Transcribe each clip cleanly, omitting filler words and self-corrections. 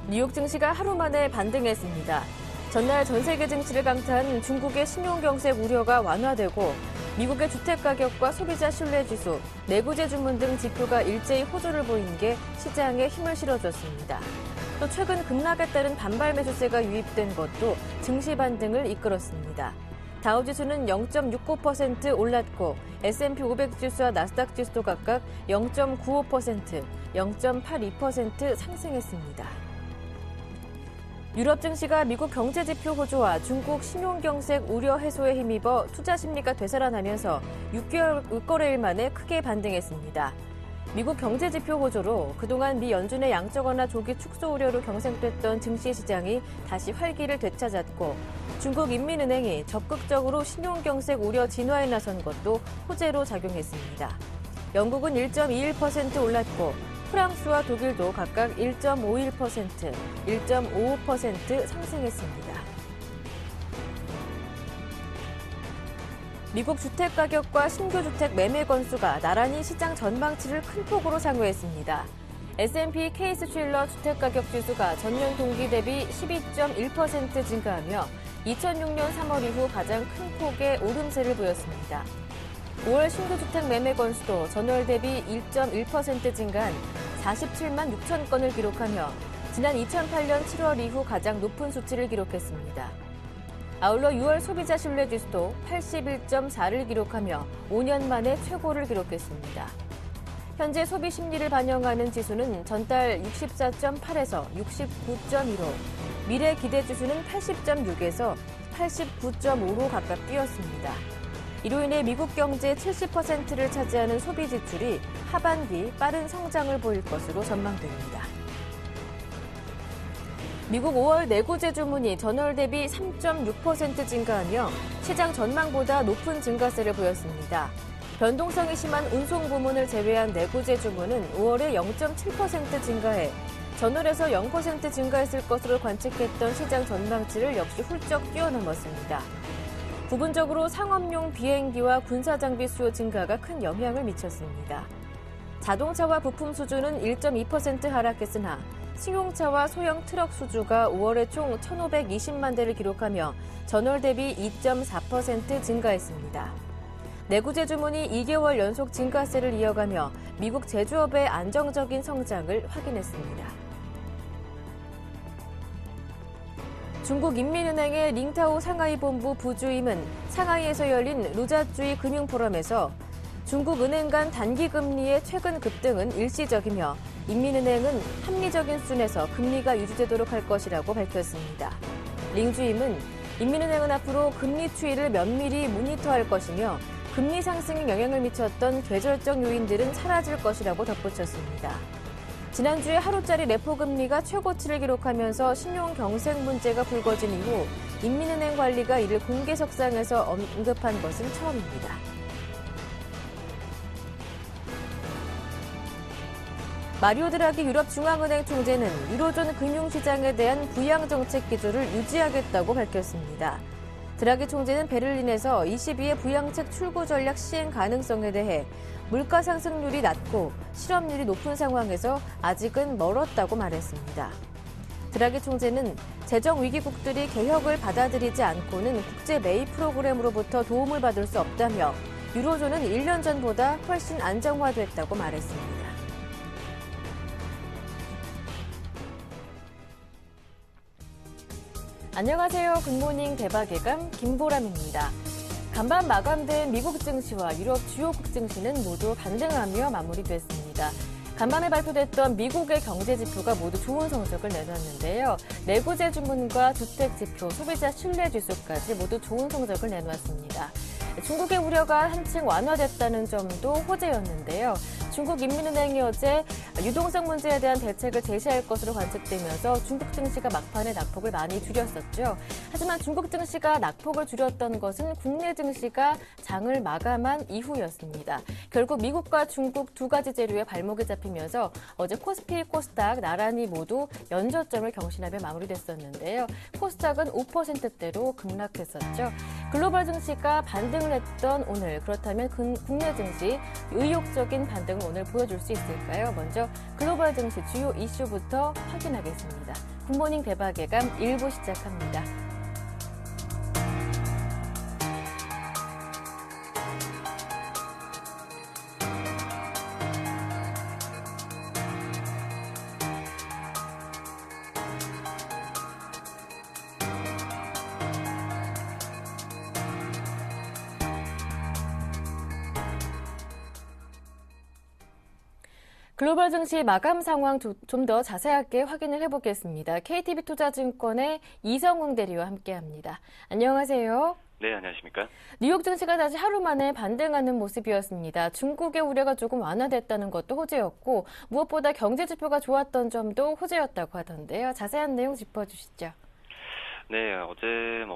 뉴욕 증시가 하루 만에 반등했습니다. 전날 전 세계 증시를 강타한 중국의 신용경색 우려가 완화되고 미국의 주택가격과 소비자 신뢰지수, 내구재 주문 등 지표가 일제히 호조를 보인 게 시장에 힘을 실어줬습니다. 또 최근 급락에 따른 반발 매수세가 유입된 것도 증시 반등을 이끌었습니다. 다우지수는 0.69% 올랐고 S&P 500 지수와 나스닥 지수도 각각 0.95%, 0.82% 상승했습니다. 유럽 증시가 미국 경제지표 호조와 중국 신용경색 우려 해소에 힘입어 투자 심리가 되살아나면서 6거래일 만에 크게 반등했습니다. 미국 경제지표 호조로 그동안 미 연준의 양적 완화 조기 축소 우려로 경색됐던 증시 시장이 다시 활기를 되찾았고 중국 인민은행이 적극적으로 신용경색 우려 진화에 나선 것도 호재로 작용했습니다. 영국은 1.21% 올랐고 프랑스와 독일도 각각 1.51%, 1.55% 상승했습니다. 미국 주택가격과 신규 주택 매매 건수가 나란히 시장 전망치를 큰 폭으로 상회했습니다. S&P 케이스-쉴러 주택가격 지수가 전년 동기 대비 12.1% 증가하며 2006년 3월 이후 가장 큰 폭의 오름세를 보였습니다. 5월 신규 주택 매매 건수도 전월 대비 1.1% 증가한 47만 6천 건을 기록하며 지난 2008년 7월 이후 가장 높은 수치를 기록했습니다. 아울러 6월 소비자 신뢰지수도 81.4를 기록하며 5년 만에 최고를 기록했습니다. 현재 소비 심리를 반영하는 지수는 전달 64.8에서 69.1로, 미래 기대 지수는 80.6에서 89.5로 각각 뛰었습니다. 이로 인해 미국 경제의 70%를 차지하는 소비 지출이 하반기 빠른 성장을 보일 것으로 전망됩니다. 미국 5월 내구재 주문이 전월 대비 3.6% 증가하며 시장 전망보다 높은 증가세를 보였습니다. 변동성이 심한 운송 부문을 제외한 내구재 주문은 5월에 0.7% 증가해 전월에서 0% 증가했을 것으로 관측했던 시장 전망치를 역시 훌쩍 뛰어넘었습니다. 부분적으로 상업용 비행기와 군사장비 수요 증가가 큰 영향을 미쳤습니다. 자동차와 부품 수주는 1.2% 하락했으나 승용차와 소형 트럭 수주가 5월에 총 1,520만 대를 기록하며 전월 대비 2.4% 증가했습니다. 내구재 주문이 2개월 연속 증가세를 이어가며 미국 제조업의 안정적인 성장을 확인했습니다. 중국 인민은행의 링타오 상하이 본부 부주임은 상하이에서 열린 루자주의 금융포럼에서 중국 은행 간 단기 금리의 최근 급등은 일시적이며 인민은행은 합리적인 수준에서 금리가 유지되도록 할 것이라고 밝혔습니다. 링 주임은 인민은행은 앞으로 금리 추이를 면밀히 모니터할 것이며 금리 상승에 영향을 미쳤던 계절적 요인들은 사라질 것이라고 덧붙였습니다. 지난주에 하루짜리 레포금리가 최고치를 기록하면서 신용 경색 문제가 불거진 이후 인민은행 관리가 이를 공개석상에서 언급한 것은 처음입니다. 마리오 드라기 유럽 중앙은행 총재는 유로존 금융시장에 대한 부양정책 기조를 유지하겠다고 밝혔습니다. 드라기 총재는 베를린에서 22의 부양책 출구 전략 시행 가능성에 대해 물가 상승률이 낮고 실업률이 높은 상황에서 아직은 멀었다고 말했습니다. 드라기 총재는 재정위기국들이 개혁을 받아들이지 않고는 국제 매입 프로그램으로부터 도움을 받을 수 없다며 유로존은 1년 전보다 훨씬 안정화됐다고 말했습니다. 안녕하세요. 굿모닝 대박예감 김보람입니다. 간밤 마감된 미국 증시와 유럽 주요국 증시는 모두 반등하며 마무리됐습니다. 간밤에 발표됐던 미국의 경제지표가 모두 좋은 성적을 내놨는데요. 내구재 주문과 주택지표, 소비자 신뢰지수까지 모두 좋은 성적을 내놓았습니다. 중국의 우려가 한층 완화됐다는 점도 호재였는데요. 중국 인민은행이 어제 유동성 문제에 대한 대책을 제시할 것으로 관측되면서 중국 증시가 막판에 낙폭을 많이 줄였었죠. 하지만 중국 증시가 낙폭을 줄였던 것은 국내 증시가 장을 마감한 이후였습니다. 결국 미국과 중국 두 가지 재료에 발목이 잡히면서 어제 코스피, 코스닥 나란히 모두 연저점을 경신하며 마무리됐었는데요. 코스닥은 5%대로 급락했었죠. 글로벌 증시가 반등을 했던 오늘, 그렇다면 국내 증시 의욕적인 반등을 오늘 보여줄 수 있을까요? 먼저 글로벌 증시 주요 이슈부터 확인하겠습니다. 굿모닝 대박 예감 1부 시작합니다. 글로벌 증시 마감 상황 좀 더 자세하게 확인을 해보겠습니다. KTB투자증권의 이성웅 대리와 함께합니다. 안녕하세요. 네, 안녕하십니까. 뉴욕 증시가 다시 하루 만에 반등하는 모습이었습니다. 중국의 우려가 조금 완화됐다는 것도 호재였고 무엇보다 경제 지표가 좋았던 점도 호재였다고 하던데요. 자세한 내용 짚어주시죠. 네, 어제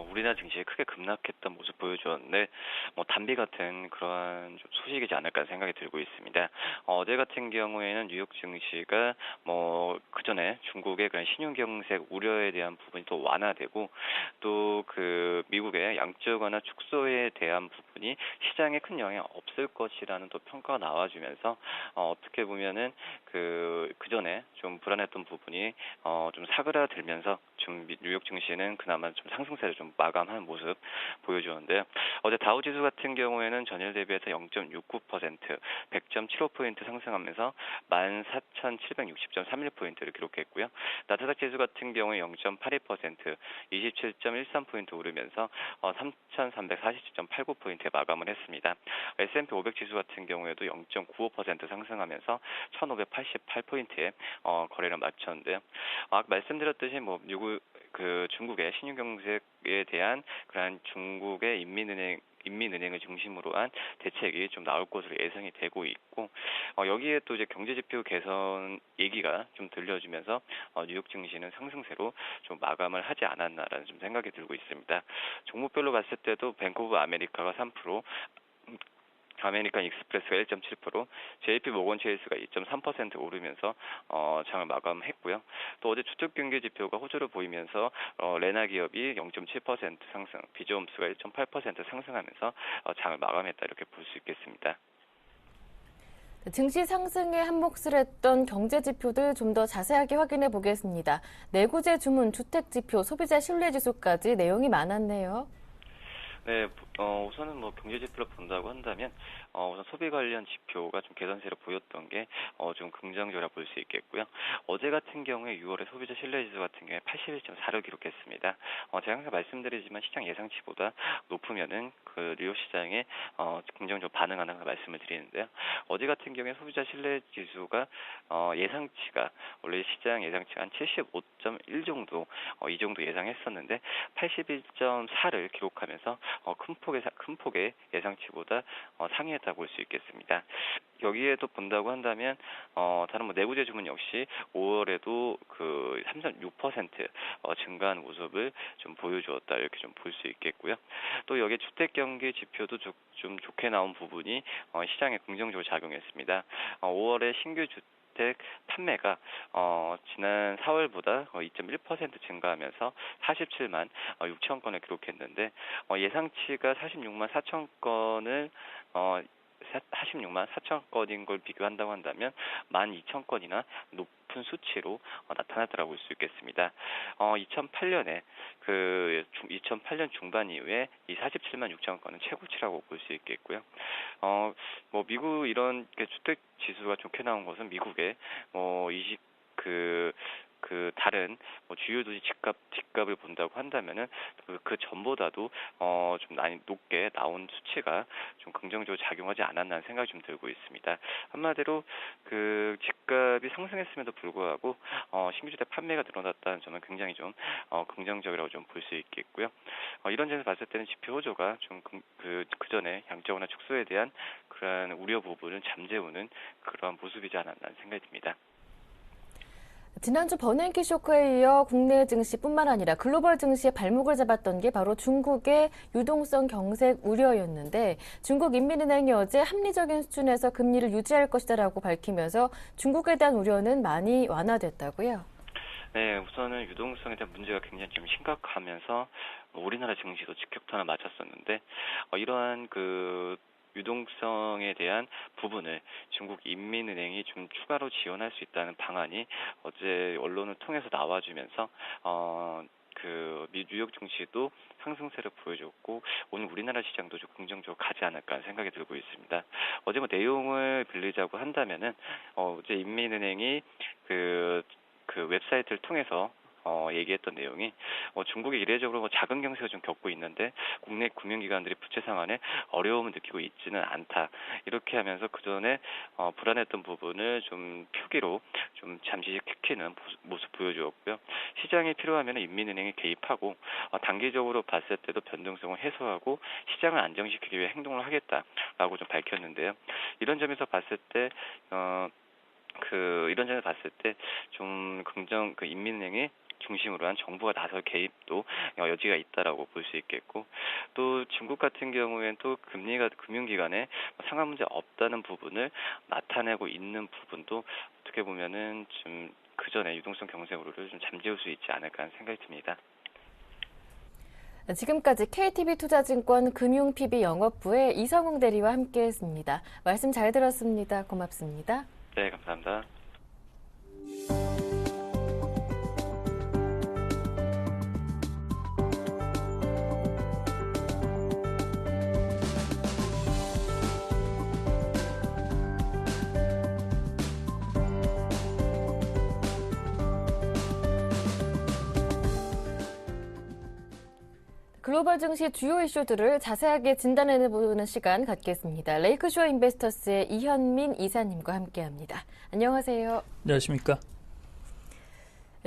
우리나라 증시에 크게 급락했던 모습 보여주었는데 단비 같은 그러한 좀 소식이지 않을까 생각이 들고 있습니다. 어제 같은 경우에는 뉴욕 증시가 그전에 중국의 그런 신용경색 우려에 대한 부분이 또 완화되고 또 그 미국의 양적 완화 축소에 대한 부분이 시장에 큰 영향 없을 것이라는 또 평가가 나와주면서 어떻게 보면은 그전에 좀 불안했던 부분이 좀 사그라들면서 좀 뉴욕 증시는 그나마 좀 상승세를 좀 마감하는 모습 보여주었는데요. 어제 다우지수 같은 경우에는 전일 대비해서 0.69%, 100.75포인트 상승하면서 14,760.31포인트를 기록했고요. 나스닥 지수 같은 경우에 0.82%, 27.13포인트 오르면서 3,347.89포인트에 마감을 했습니다. S&P 500 지수 같은 경우에도 0.95% 상승하면서 1,588포인트에 거래를 마쳤는데요. 아까 말씀드렸듯이 중국의 신용경색에 대한 그러한 중국의 인민은행을 중심으로 한 대책이 좀 나올 것으로 예상이 되고 있고 여기에 또 이제 경제지표 개선 얘기가 좀 들려주면서 뉴욕 증시는 상승세로 좀 마감을 하지 않았나라는 좀 생각이 들고 있습니다. 종목별로 봤을 때도 뱅크 오브 아메리카가 3%, 아메리칸 익스프레스가 1.7%, JP 모건 체이스가 2.3% 오르면서 장을 마감했고요. 또 어제 주택 경기 지표가 호조를 보이면서 레나 기업이 0.7% 상승, 비즈홈스가 1.8% 상승하면서 장을 마감했다 이렇게 볼 수 있겠습니다. 증시 상승에 한몫을 했던 경제 지표들 좀 더 자세하게 확인해 보겠습니다. 내구재 주문, 주택 지표, 소비자 신뢰 지수까지 내용이 많았네요. 네, 우선은 경제 지표를 본다고 한다면 우선 소비 관련 지표가 좀 개선세를 보였던 게 좀 긍정적이라 볼 수 있겠고요. 어제 같은 경우에 6월에 소비자 신뢰지수 같은 경우에 81.4를 기록했습니다. 제가 항상 말씀드리지만 시장 예상치보다 높으면은 그 뉴욕 시장에 긍정적으로 반응하는 걸 말씀을 드리는데요. 어제 같은 경우에 소비자 신뢰지수가 예상치가 원래 시장 예상치가 한 75.1 정도 이 정도 예상했었는데 81.4를 기록하면서 큰 폭의 예상치보다 상회했다고 볼 수 있겠습니다. 여기에도 본다고 한다면 다른 내구재 주문 역시 5월에도 3.6% 증가한 모습을 좀 보여주었다 이렇게 좀 볼 수 있겠고요. 또 여기에 주택 경기 지표도 좀 좋게 나온 부분이 시장에 긍정적으로 작용했습니다. 5월에 신규 주택 판매가 지난 4월보다 2.1% 증가하면서 47만 6천 건을 기록했는데 예상치가 46만 4천 건을 46만 4천 건인 걸 비교한다고 한다면 12,000건이나 높은 수치로 나타났다고 볼 수 있겠습니다. 2008년에 2008년 중반 이후에 이 47만 6천 건은 최고치라고 볼 수 있겠고요. 미국 이런 주택 지수가 좋게 나온 것은 미국의 그 다른 뭐 주요 도시 집값을 본다고 한다면은 그 전보다도 좀 많이 높게 나온 수치가 좀 긍정적으로 작용하지 않았나 생각이 좀 들고 있습니다. 한마디로 그 집값이 상승했음에도 불구하고 신규 주택 판매가 늘어났다는 점은 굉장히 좀 긍정적이라고 좀 볼 수 있겠고요. 이런 점에서 봤을 때는 지표 호조가 좀 그 전에 양적완화 축소에 대한 그러한 우려 부분을 잠재우는 그런 모습이지 않았나 생각이 듭니다. 지난주 버냉키 쇼크에 이어 국내 증시뿐만 아니라 글로벌 증시의 발목을 잡았던 게 바로 중국의 유동성 경색 우려였는데 중국 인민은행이 어제 합리적인 수준에서 금리를 유지할 것이다라고 밝히면서 중국에 대한 우려는 많이 완화됐다고요? 네, 우선은 유동성에 대한 문제가 굉장히 좀 심각하면서 우리나라 증시도 직격탄을 맞았었는데 이러한 그 유동성에 대한 부분을 중국 인민은행이 좀 추가로 지원할 수 있다는 방안이 어제 언론을 통해서 나와주면서 그 뉴욕 증시도 상승세를 보여줬고 오늘 우리나라 시장도 좀 긍정적으로 가지 않을까 생각이 들고 있습니다. 어제 뭐 내용을 빌리자고 한다면은 어제 인민은행이 그 웹사이트를 통해서 얘기했던 내용이 중국이 이례적으로 작은 경색을 좀 겪고 있는데 국내 금융기관들이 부채 상환에 어려움을 느끼고 있지는 않다. 이렇게 하면서 그 전에 불안했던 부분을 좀 표기로 좀 잠시 키키는 모습 보여주었고요. 시장이 필요하면 인민은행이 개입하고 단기적으로 봤을 때도 변동성을 해소하고 시장을 안정시키기 위해 행동을 하겠다라고 좀 밝혔는데요. 이런 점에서 봤을 때 이런 점에서 봤을 때 좀 인민은행이 중심으로 한 정부가 나설 개입도 여지가 있다라고 볼 수 있겠고 또 중국 같은 경우에는 또 금융기관에 상한 문제 없다는 부분을 나타내고 있는 부분도 어떻게 보면은 좀 그 전에 유동성 경색 우려를 좀 잠재울 수 있지 않을까 하는 생각이 듭니다. 지금까지 KTB투자증권 금융PB 영업부의 이성웅 대리와 함께했습니다. 말씀 잘 들었습니다. 고맙습니다. 네, 감사합니다. 글로벌 증시 주요 이슈들을 자세하게 진단해보는 시간 갖겠습니다. 레이크쇼어 인베스터스의 이현민 이사님과 함께합니다. 안녕하세요. 안녕하십니까.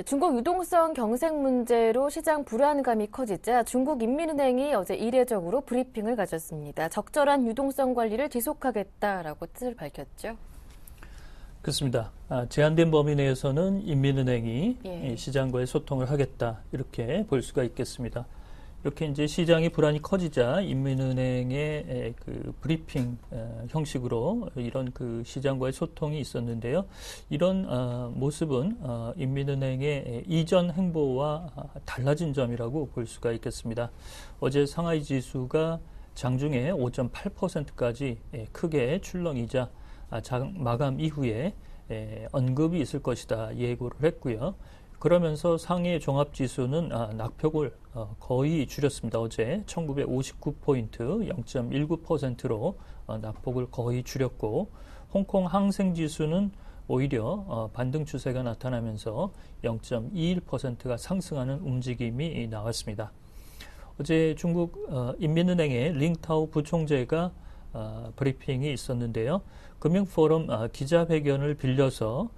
중국 유동성 경색 문제로 시장 불안감이 커지자 중국 인민은행이 어제 이례적으로 브리핑을 가졌습니다. 적절한 유동성 관리를 지속하겠다라고 뜻을 밝혔죠. 그렇습니다. 제한된 범위 내에서는 인민은행이 예. 시장과의 소통을 하겠다 이렇게 볼 수가 있겠습니다. 이렇게 이제 시장의 불안이 커지자 인민은행의 그 브리핑 형식으로 이런 그 시장과의 소통이 있었는데요. 이런 모습은 인민은행의 이전 행보와 달라진 점이라고 볼 수가 있겠습니다. 어제 상하이 지수가 장중에 5.8%까지 크게 출렁이자 마감 이후에 언급이 있을 것이다 예고를 했고요. 그러면서 상해 종합지수는 낙폭을 거의 줄였습니다. 어제 1959포인트 0.19%로 낙폭을 거의 줄였고 홍콩 항생지수는 오히려 반등 추세가 나타나면서 0.21%가 상승하는 움직임이 나왔습니다. 어제 중국 인민은행의 링타오 부총재가 브리핑이 있었는데요. 금융포럼 기자회견을 빌려서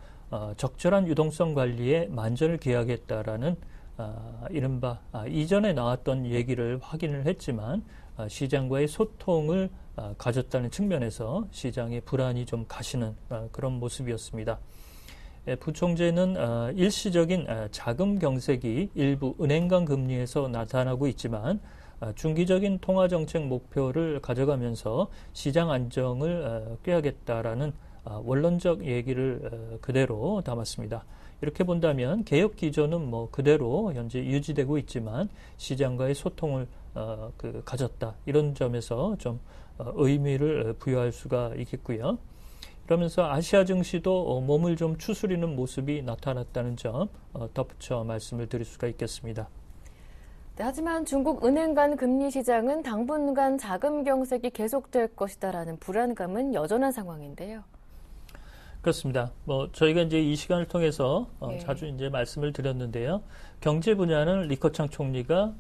적절한 유동성 관리에 만전을 기하겠다라는 이른바 이전에 나왔던 얘기를 확인을 했지만 시장과의 소통을 가졌다는 측면에서 시장의 불안이 좀 가시는 그런 모습이었습니다. 부총재는 일시적인 자금 경색이 일부 은행 간 금리에서 나타나고 있지만 중기적인 통화정책 목표를 가져가면서 시장 안정을 꾀하겠다라는 원론적 얘기를 그대로 담았습니다. 이렇게 본다면 개혁 기조는 뭐 그대로 현재 유지되고 있지만 시장과의 소통을 가졌다. 이런 점에서 좀 의미를 부여할 수가 있겠고요. 그러면서 아시아 증시도 몸을 좀 추스리는 모습이 나타났다는 점 덧붙여 말씀을 드릴 수가 있겠습니다. 네, 하지만 중국 은행 간 금리 시장은 당분간 자금 경색이 계속될 것이다라는 불안감은 여전한 상황인데요. 그렇습니다. 저희가 이제 이 시간을 통해서 네. 자주 이제 말씀을 드렸는데요. 경제 분야는 리커창 총리가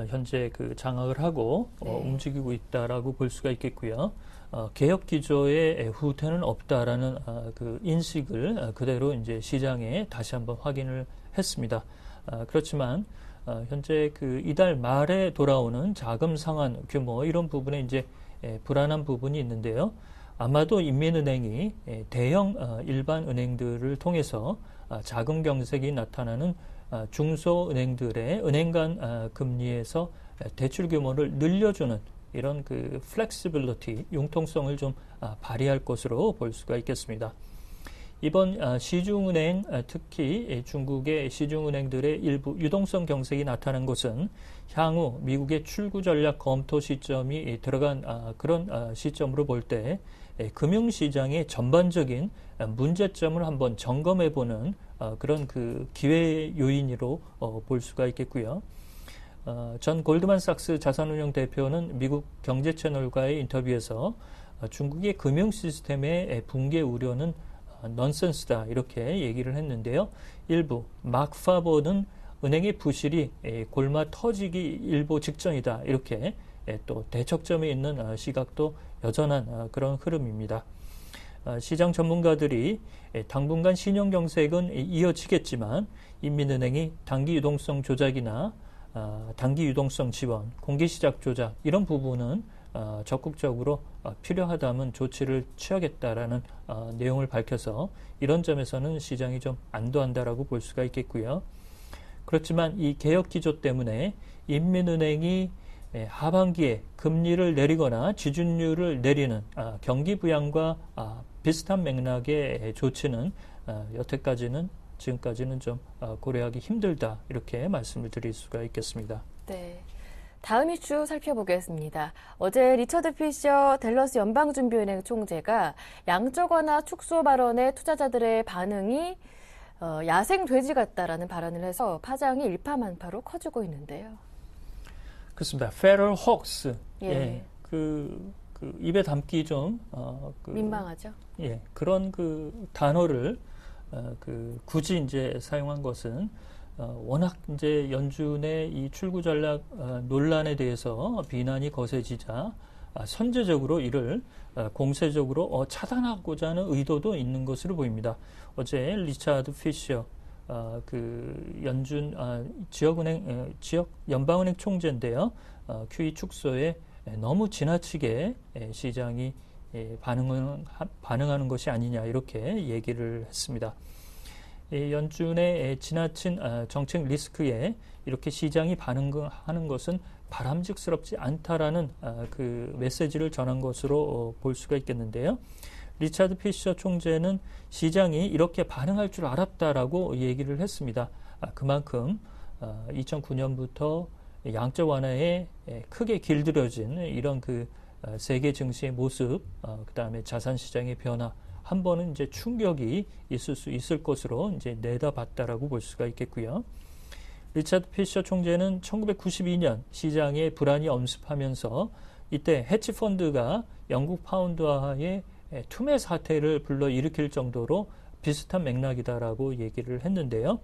현재 그 장악을 하고 네. 움직이고 있다라고 볼 수가 있겠고요. 개혁 기조에 후퇴는 없다라는 그 인식을 그대로 이제 시장에 다시 한번 확인을 했습니다. 그렇지만 현재 그 이달 말에 돌아오는 자금 상환 규모 이런 부분에 이제 불안한 부분이 있는데요. 아마도 인민은행이 대형 일반 은행들을 통해서 자금 경색이 나타나는 중소은행들의 은행 간 금리에서 대출 규모를 늘려주는 이런 그 플렉시빌리티, 융통성을 좀 발휘할 것으로 볼 수가 있겠습니다. 이번 시중은행, 특히 중국의 시중은행들의 일부 유동성 경색이 나타난 것은 향후 미국의 출구 전략 검토 시점이 들어간 그런 시점으로 볼 때 금융시장의 전반적인 문제점을 한번 점검해보는 그런 그 기회 요인으로 볼 수가 있겠고요. 전 골드만삭스 자산운용 대표는 미국 경제채널과의 인터뷰에서 중국의 금융 시스템의 붕괴 우려는 넌센스다 이렇게 얘기를 했는데요. 일부 막파버는 은행의 부실이 골마 터지기 일보 직전이다 이렇게 또 대척점에 있는 시각도 여전한 그런 흐름입니다. 시장 전문가들이 당분간 신용경색은 이어지겠지만 인민은행이 단기 유동성 조작이나 단기 유동성 지원, 공개시작 조작 이런 부분은 적극적으로 필요하다면 조치를 취하겠다라는 내용을 밝혀서 이런 점에서는 시장이 좀 안도한다라고 볼 수가 있겠고요. 그렇지만 이 개혁 기조 때문에 인민은행이 하반기에 금리를 내리거나 지준율을 내리는 경기 부양과 비슷한 맥락의 조치는 지금까지는 좀 고려하기 힘들다 이렇게 말씀을 드릴 수가 있겠습니다. 네. 다음 이슈 살펴보겠습니다. 어제 리처드 피셔 댈러스 연방준비은행 총재가 양적 완화 축소 발언에 투자자들의 반응이 야생 돼지 같다라는 발언을 해서 파장이 일파만파로 커지고 있는데요. 그렇습니다. Feral Hoax. 예. 그 입에 담기 좀 민망하죠. 예, 그런 그 단어를 굳이 이제 사용한 것은 워낙 이제 연준의 이 출구 전략 논란에 대해서 비난이 거세지자 선제적으로 이를 공세적으로 차단하고자 하는 의도도 있는 것으로 보입니다. 어제 리차드 피셔 그 연준 지역 연방은행 총재인데요. QE 축소에 너무 지나치게 시장이 반응하는 것이 아니냐 이렇게 얘기를 했습니다. 연준의 지나친 정책 리스크에 이렇게 시장이 반응하는 것은 바람직스럽지 않다라는 그 메시지를 전한 것으로 볼 수가 있겠는데요. 리차드 피셔 총재는 시장이 이렇게 반응할 줄 알았다라고 얘기를 했습니다. 그만큼 2009년부터 양적 완화에 크게 길들여진 이런 그 세계 증시의 모습, 그다음에 자산 시장의 변화 한 번은 이제 충격이 있을 수 있을 것으로 이제 내다봤다라고 볼 수가 있겠고요. 리차드 피셔 총재는 1992년 시장에 불안이 엄습하면서 이때 해치 펀드가 영국 파운드화의 투매 사태를 불러일으킬 정도로 비슷한 맥락이다라고 얘기를 했는데요.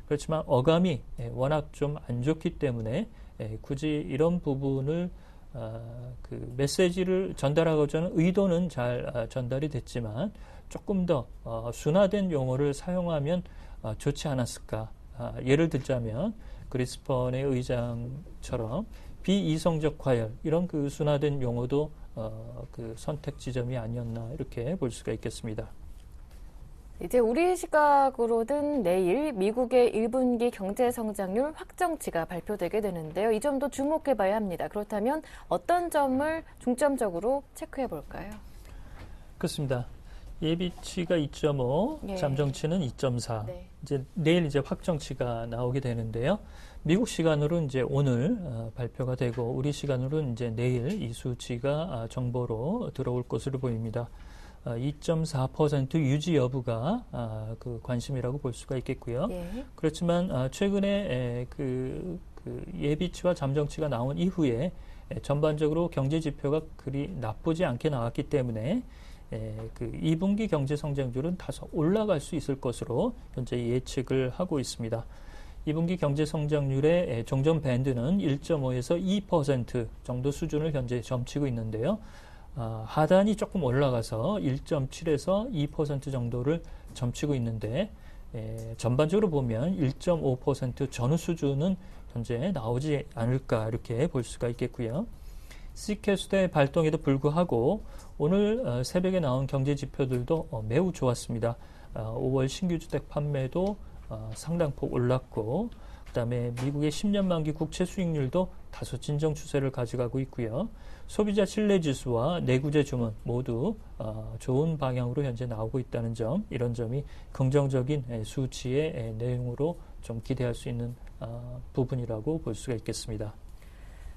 그렇지만 어감이 워낙 좀 안 좋기 때문에 굳이 이런 부분을 그 메시지를 전달하고자 하는 의도는 잘 전달이 됐지만 조금 더 순화된 용어를 사용하면 좋지 않았을까. 예를 들자면 그리스펀의 의장처럼 비이성적 과열 이런 그 순화된 용어도 그 선택 지점이 아니었나 이렇게 볼 수가 있겠습니다. 이제 우리 시각으로는 내일 미국의 1분기 경제 성장률 확정치가 발표되게 되는데요. 이 점도 주목해봐야 합니다. 그렇다면 어떤 점을 중점적으로 체크해 볼까요? 그렇습니다. 예비치가 2.5, 예. 잠정치는 2.4. 네. 이제 내일 이제 확정치가 나오게 되는데요. 미국 시간으로 이제 오늘 발표가 되고 우리 시간으로 이제 내일 이 수치가 정보로 들어올 것으로 보입니다. 2.4% 유지 여부가 그 관심이라고 볼 수가 있겠고요. 예. 그렇지만 최근에 그 예비치와 잠정치가 나온 이후에 전반적으로 경제 지표가 그리 나쁘지 않게 나왔기 때문에 그 2분기 경제 성장률은 다소 올라갈 수 있을 것으로 현재 예측을 하고 있습니다. 2분기 경제 성장률의 종전 밴드는 1.5에서 2% 정도 수준을 현재 점치고 있는데요. 하단이 조금 올라가서 1.7에서 2% 정도를 점치고 있는데 전반적으로 보면 1.5% 전후 수준은 현재 나오지 않을까 이렇게 볼 수가 있겠고요. 시캐스트의 발동에도 불구하고 오늘 새벽에 나온 경제 지표들도 매우 좋았습니다. 5월 신규 주택 판매도 상당폭 올랐고 그다음에 미국의 10년 만기 국채 수익률도 다소 진정 추세를 가져가고 있고요. 소비자 신뢰 지수와 내구재 주문 모두 좋은 방향으로 현재 나오고 있다는 점, 이런 점이 긍정적인 수치의 내용으로 좀 기대할 수 있는 부분이라고 볼 수가 있겠습니다.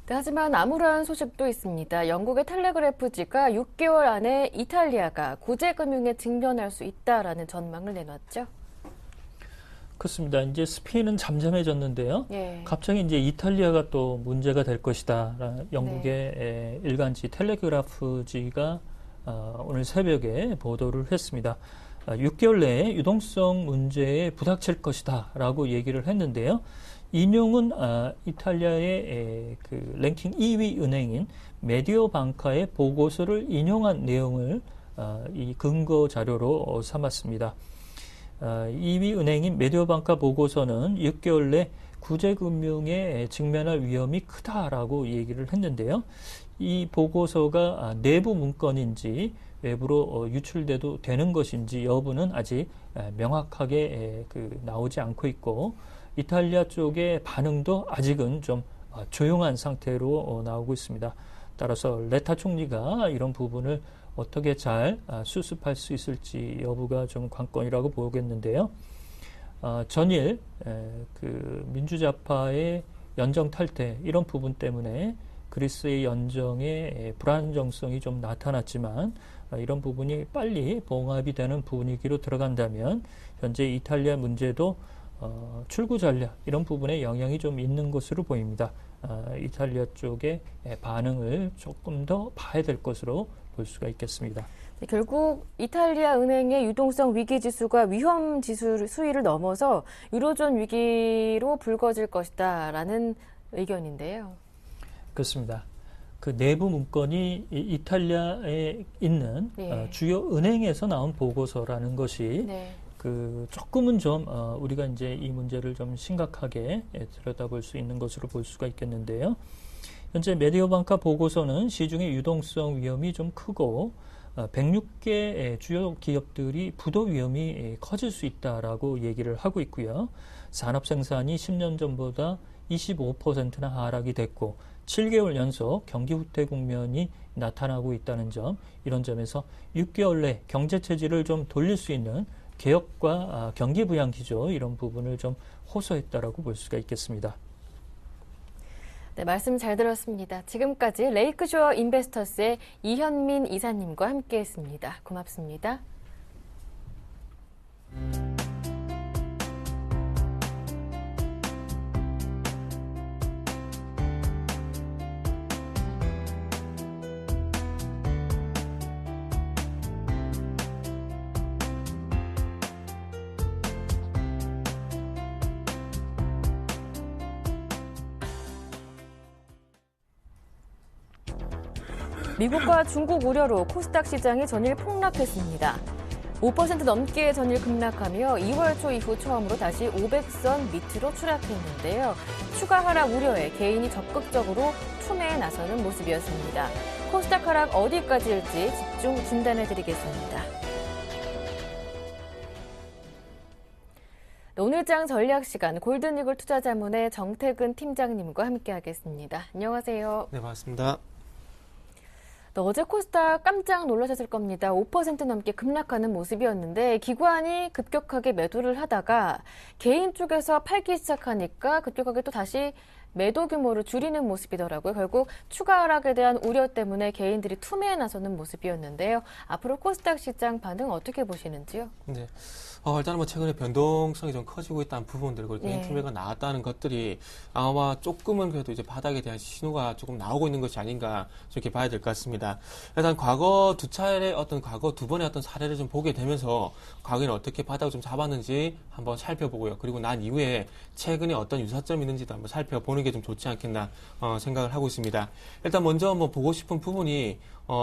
네, 하지만 암울한 소식도 있습니다. 영국의 텔레그래프지가 6개월 안에 이탈리아가 구제금융에 직면할 수 있다라는 전망을 내놨죠. 그렇습니다. 이제 스페인은 잠잠해졌는데요. 예. 갑자기 이제 이탈리아가 또 문제가 될 것이다. 영국의 일간지 텔레그래프지가 오늘 새벽에 보도를 했습니다. 6개월 내에 유동성 문제에 부닥칠 것이다라고 얘기를 했는데요. 인용은 이탈리아의 그 랭킹 2위 은행인 메디오방카의 보고서를 인용한 내용을 이 근거 자료로 삼았습니다. 2위 은행인 메디오방카 보고서는 6개월 내 구제금융에 직면할 위험이 크다라고 얘기를 했는데요. 이 보고서가 내부 문건인지 외부로 유출돼도 되는 것인지 여부는 아직 명확하게 나오지 않고 있고, 이탈리아 쪽의 반응도 아직은 좀 조용한 상태로 나오고 있습니다. 따라서 레타 총리가 이런 부분을 어떻게 잘 수습할 수 있을지 여부가 좀 관건이라고 보겠는데요. 전일 그 민주좌파의 연정 탈퇴 이런 부분 때문에 그리스의 연정에 불안정성이 좀 나타났지만, 이런 부분이 빨리 봉합이 되는 분위기로 들어간다면 현재 이탈리아 문제도 출구 전략 이런 부분에 영향이 좀 있는 것으로 보입니다. 이탈리아 쪽의 반응을 조금 더 봐야 될 것으로 볼 수가 있겠습니다. 네, 결국 이탈리아 은행의 유동성 위기 지수가 위험 지수 수위를 넘어서 유로존 위기로 불거질 것이다라는 의견인데요. 그렇습니다. 그 내부 문건이 이탈리아에 있는 주요 은행에서 나온 보고서라는 것이 그 조금은 좀 우리가 이제 이 문제를 좀 심각하게 들여다볼 수 있는 것으로 볼 수가 있겠는데요. 현재 메디오방카 보고서는 시중의 유동성 위험이 좀 크고 106개 주요 기업들이 부도 위험이 커질 수 있다라고 얘기를 하고 있고요. 산업 생산이 10년 전보다 25%나 하락이 됐고 7개월 연속 경기 후퇴 국면이 나타나고 있다는 점, 이런 점에서 6개월 내 경제 체질을 좀 돌릴 수 있는 개혁과 경기 부양 기조 이런 부분을 좀 호소했다라고 볼 수가 있겠습니다. 네, 말씀 잘 들었습니다. 지금까지 레이크쇼어 인베스터스의 이현민 이사님과 함께했습니다. 고맙습니다. 미국과 중국 우려로 코스닥 시장이 전일 폭락했습니다. 5% 넘게 전일 급락하며 2월 초 이후 처음으로 다시 500선 밑으로 추락했는데요. 추가 하락 우려에 개인이 적극적으로 투매에 나서는 모습이었습니다. 코스닥 하락 어디까지일지 집중 진단해드리겠습니다. 오늘장 전략 시간 골든이글 투자자문의 정태근 팀장님과 함께하겠습니다. 안녕하세요. 네, 반갑습니다. 어제 코스닥 깜짝 놀라셨을 겁니다. 5% 넘게 급락하는 모습이었는데 기관이 급격하게 매도를 하다가 개인 쪽에서 팔기 시작하니까 급격하게 또 다시 매도 규모를 줄이는 모습이더라고요. 결국 추가 하락에 대한 우려 때문에 개인들이 투매에 나서는 모습이었는데요. 앞으로 코스닥 시장 반응 어떻게 보시는지요? 네. 일단은 뭐 최근에 변동성이 좀 커지고 있다는 부분들, 그리고 개인 투매가 나왔다는 것들이 아마 조금은 그래도 이제 바닥에 대한 신호가 조금 나오고 있는 것이 아닌가 이렇게 봐야 될 것 같습니다. 일단 과거 두 번의 어떤 사례를 좀 보게 되면서 과거에는 어떻게 바닥을 좀 잡았는지 한번 살펴보고요. 그리고 난 이후에 최근에 어떤 유사점이 있는지도 한번 살펴보는 게 좀 좋지 않겠나 생각을 하고 있습니다. 일단 먼저 뭐 보고 싶은 부분이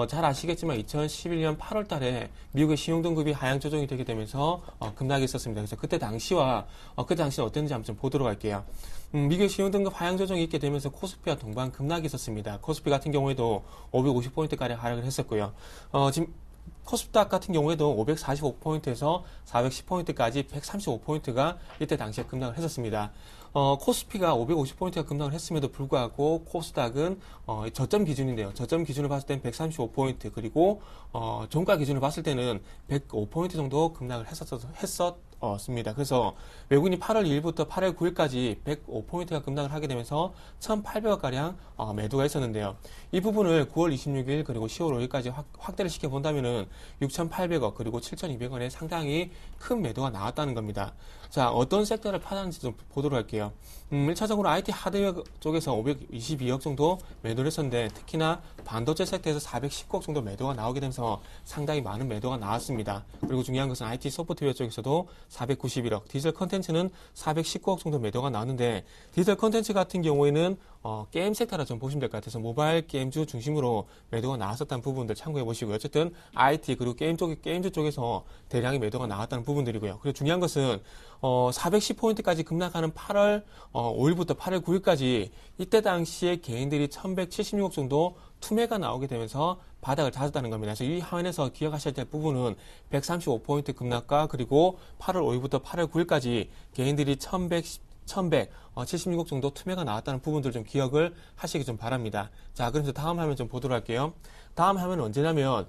잘 아시겠지만 2011년 8월 달에 미국의 신용등급이 하향 조정이 되게 되면서 급락이 있었습니다. 그래서 그때 당시는 어땠는지 한번 좀 보도록 할게요. 미국의 신용등급 하향 조정이 있게 되면서 코스피와 동반 급락이 있었습니다. 코스피 같은 경우에도 550포인트가량 하락을 했었고요. 지금 코스닥 같은 경우에도 545포인트에서 410포인트까지 135포인트가 이때 당시에 급락을 했었습니다. 코스피가 550포인트가 급락을 했음에도 불구하고 코스닥은 저점 기준인데요. 저점 기준을 봤을 때는 135포인트, 그리고 종가 기준을 봤을 때는 105포인트 정도 급락을 했었습니다. 그래서 외국인이 8월 2일부터 8월 9일까지 105포인트가 급락을 하게 되면서 1,800억가량 매도가 있었는데요. 이 부분을 9월 26일 그리고 10월 5일까지 확대를 시켜본다면은 6,800억 그리고 7,200원에 상당히 큰 매도가 나왔다는 겁니다. 자, 어떤 섹터를 파는지 좀 보도록 할게요. 1차적으로 IT 하드웨어 쪽에서 522억 정도 매도를 했었는데, 특히나 반도체 섹터에서 419억 정도 매도가 나오게 되면서 상당히 많은 매도가 나왔습니다. 그리고 중요한 것은 IT 소프트웨어 쪽에서도 491억, 디지털 컨텐츠는 419억 정도 매도가 나왔는데, 디지털 컨텐츠 같은 경우에는 게임 섹터라 좀 보시면 될 것 같아서 모바일 게임주 중심으로 매도가 나왔었다는 부분들 참고해 보시고요. 어쨌든 IT 그리고 게임주 쪽에서 대량의 매도가 나왔다는 부분들이고요. 그리고 중요한 것은 410포인트까지 급락하는 8월 5일부터 8월 9일까지 이때 당시에 개인들이 1176억 정도 투매가 나오게 되면서 바닥을 다졌다는 겁니다. 그래서 이 화면에서 기억하셔야 될 부분은 135포인트 급락과 그리고 8월 5일부터 8월 9일까지 개인들이 1176억 정도 투매가 나왔다는 부분들 좀 기억을 하시기 좀 바랍니다. 자, 그래서 다음 화면 좀 보도록 할게요. 다음 화면은 언제냐면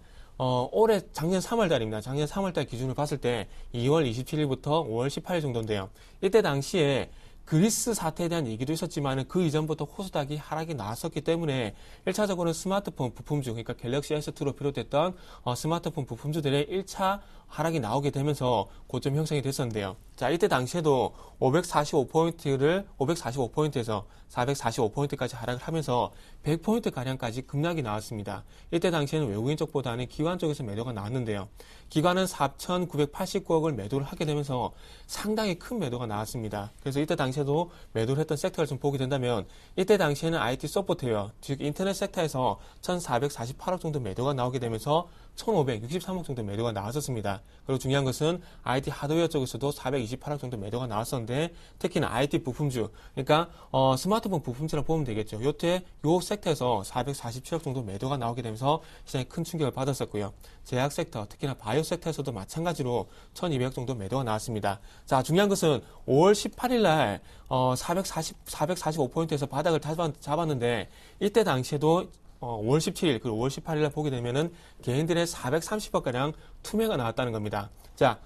올해 작년 3월 달입니다. 작년 3월 달 기준으로 봤을 때 2월 27일부터 5월 18일 정도인데요. 이때 당시에 그리스 사태에 대한 얘기도 있었지만 그 이전부터 코스닥이 하락이 나왔었기 때문에 1차적으로는 스마트폰 부품주, 그러니까 갤럭시 S2로 비롯됐던 스마트폰 부품주들의 1차 하락이 나오게 되면서 고점 형성이 됐었는데요. 자, 이때 당시에도 545포인트에서 445포인트까지 하락을 하면서 100포인트가량까지 급락이 나왔습니다. 이때 당시에는 외국인 쪽보다는 기관 쪽에서 매도가 나왔는데요. 기관은 4,989억을 매도를 하게 되면서 상당히 큰 매도가 나왔습니다. 그래서 이때 당시에도 매도를 했던 섹터를 좀 보게 된다면 이때 당시에는 IT 소프트웨어, 즉 인터넷 섹터에서 1,448억 정도 매도가 나오게 되면서 1,563억 정도 매도가 나왔었습니다. 그리고 중요한 것은 IT 하드웨어 쪽에서도 428억 정도 매도가 나왔었는데, 특히나 IT 부품주, 그러니까 스마트폰 부품주라 보면 되겠죠. 요때 요 섹터에서 447억 정도 매도가 나오게 되면서 시장에 큰 충격을 받았었고요. 제약 섹터, 특히나 바이오 섹터에서도 마찬가지로 1,200억 정도 매도가 나왔습니다. 자, 중요한 것은 5월 18일 날 445포인트에서 바닥을 잡았는데, 이때 당시에도 5월 17일 그리고 5월 18일 날 보게 되면은 개인들의 430억가량 투매가 나왔다는 겁니다. 자,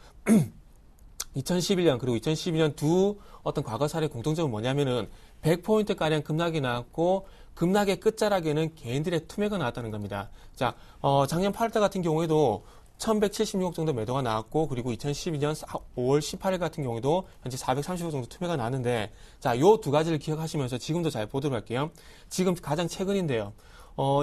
2011년 그리고 2012년 두 어떤 과거 사례 공통점은 뭐냐면은 100포인트가량 급락이 나왔고, 급락의 끝자락에는 개인들의 투매가 나왔다는 겁니다. 자, 작년 8월달 같은 경우에도 1,176억 정도 매도가 나왔고, 그리고 2012년 5월 18일 같은 경우에도 현재 430억 정도 투매가 나왔는데, 자, 요 두 가지를 기억하시면서 지금도 잘 보도록 할게요. 지금 가장 최근인데요.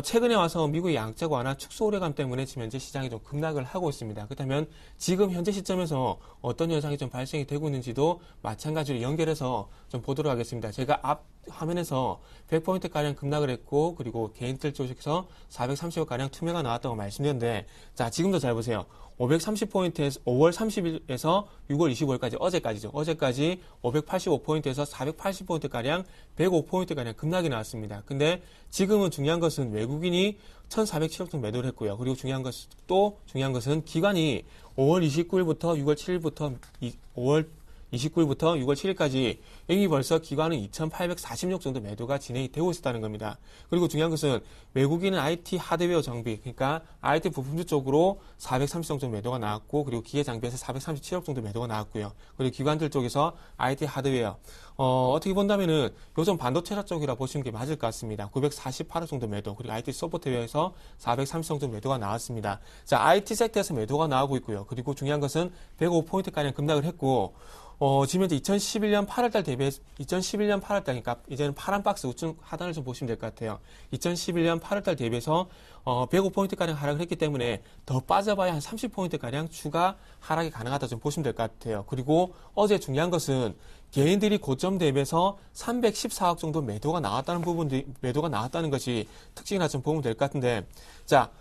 최근에 와서 미국의 양적 완화 축소 우려감 때문에 지금 현재 시장이 좀 급락을 하고 있습니다. 그렇다면 지금 현재 시점에서 어떤 현상이 좀 발생이 되고 있는지도 마찬가지로 연결해서 좀 보도록 하겠습니다. 제가 앞 화면에서 100포인트가량 급락을 했고, 그리고 개인들 쪽에서 430억가량 투매가 나왔다고 말씀드렸는데, 자, 지금도 잘 보세요. 530포인트에서 5월 30일에서 6월 25일까지 어제까지죠. 어제까지 585포인트에서 480포인트가량 105포인트가량 급락이 나왔습니다. 근데 지금은 중요한 것은 외국인이 1,407억 정도 매도를 했고요. 그리고 중요한 것은 기관이 5월 29일부터 6월 7일부터 5월 29일부터 6월 7일까지 이미 벌써 기관은 2,840억 정도 매도가 진행이 되고 있었다는 겁니다. 그리고 중요한 것은 외국인은 IT 하드웨어 정비, 그러니까 IT 부품주 쪽으로 430억 정도 매도가 나왔고, 그리고 기계 장비에서 437억 정도 매도가 나왔고요. 그리고 기관들 쪽에서 IT 하드웨어, 어떻게 본다면은 요즘 반도체사 쪽이라 보시는 게 맞을 것 같습니다. 948억 정도 매도, 그리고 IT 소프트웨어에서 430억 정도 매도가 나왔습니다. 자, IT 섹터에서 매도가 나오고 있고요. 그리고 중요한 것은 105포인트가량 급락을 했고, 지금 현재 2011년 8월달 대비 2011년 8월달, 그러니까 이제는 파란 박스 우측 하단을 좀 보시면 될 것 같아요. 2011년 8월달 대비해서 105포인트가량 하락을 했기 때문에 더 빠져봐야 한 30포인트가량 추가 하락이 가능하다 좀 보시면 될 것 같아요. 그리고 어제 중요한 것은 개인들이 고점 대비해서 314억 정도 매도가 나왔다는 것이 특징이라 좀 보면 될 것 같은데, 자,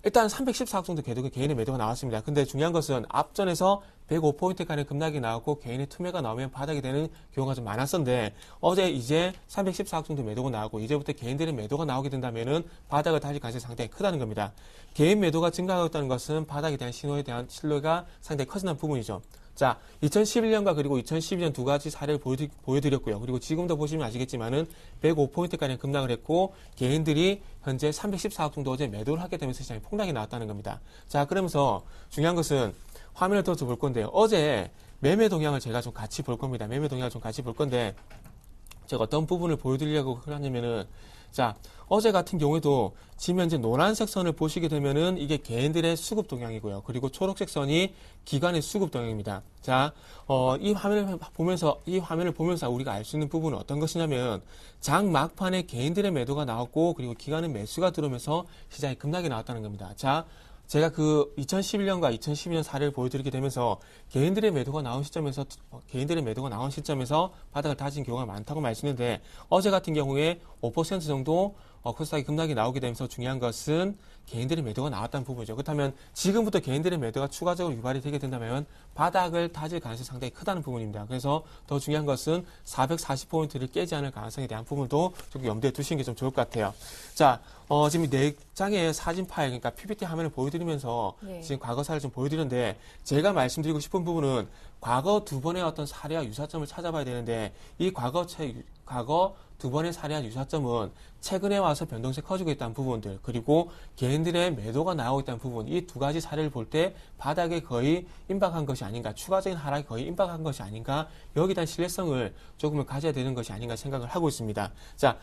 일단 314억 정도 개인의 매도가 나왔습니다. 근데 중요한 것은 앞전에서 105포인트간의 급락이 나왔고 개인의 투매가 나오면 바닥이 되는 경우가 좀 많았었는데, 어제 이제 314억 정도 매도가 나오고 이제부터 개인들의 매도가 나오게 된다면은 바닥을 다질 가능성이 상당히 크다는 겁니다. 개인 매도가 증가하고 있다는 것은 바닥에 대한 신호에 대한 신뢰가 상당히 커진다는 부분이죠. 자, 2011년과 그리고 2012년 두 가지 사례를 보여드렸고요. 그리고 지금도 보시면 아시겠지만은 105포인트가량 급락을 했고 개인들이 현재 314억 정도 어제 매도를 하게 되면서 시장이 폭락이 나왔다는 겁니다. 자, 그러면서 중요한 것은 화면을 더 볼 건데요. 어제 매매 동향을 제가 좀 같이 볼 겁니다. 매매 동향을 좀 같이 볼 건데, 제가 어떤 부분을 보여드리려고 하냐면은, 자, 어제 같은 경우에도 지금 현재 노란색 선을 보시게 되면은 이게 개인들의 수급 동향이고요. 그리고 초록색 선이 기관의 수급 동향입니다. 자, 이 화면을 보면서 우리가 알 수 있는 부분은 어떤 것이냐면, 장 막판에 개인들의 매도가 나왔고, 그리고 기관의 매수가 들어오면서 시장이 급락이 나왔다는 겁니다. 자, 제가 그 2011년과 2012년 사례를 보여드리게 되면서 개인들의 매도가 나온 시점에서 바닥을 다진 경우가 많다고 말씀했는데, 어제 같은 경우에 5% 정도 코스닥이 급락이 나오게 되면서 중요한 것은 개인들의 매도가 나왔다는 부분이죠. 그렇다면 지금부터 개인들의 매도가 추가적으로 유발이 되게 된다면 바닥을 다질 가능성이 상당히 크다는 부분입니다. 그래서 더 중요한 것은 440포인트를 깨지 않을 가능성에 대한 부분도 좀 염두에 두시는 게 좀 좋을 것 같아요. 자, 지금 4장의 사진 파일, 그러니까 PPT 화면을 보여드리면서 지금 과거 사례를 좀 보여드리는데, 제가 말씀드리고 싶은 부분은 과거 두 번의 어떤 사례와 유사점을 찾아봐야 되는데, 이 과거 두 번의 사례와 유사점은 최근에 와서 변동성이 커지고 있다는 부분들, 그리고 개인들의 매도가 나오고 있다는 부분, 이 두 가지 사례를 볼 때 바닥에 거의 임박한 것이 아닌가, 추가적인 하락이 거의 임박한 것이 아닌가, 여기에 대한 신뢰성을 조금은 가져야 되는 것이 아닌가 생각을 하고 있습니다. 자,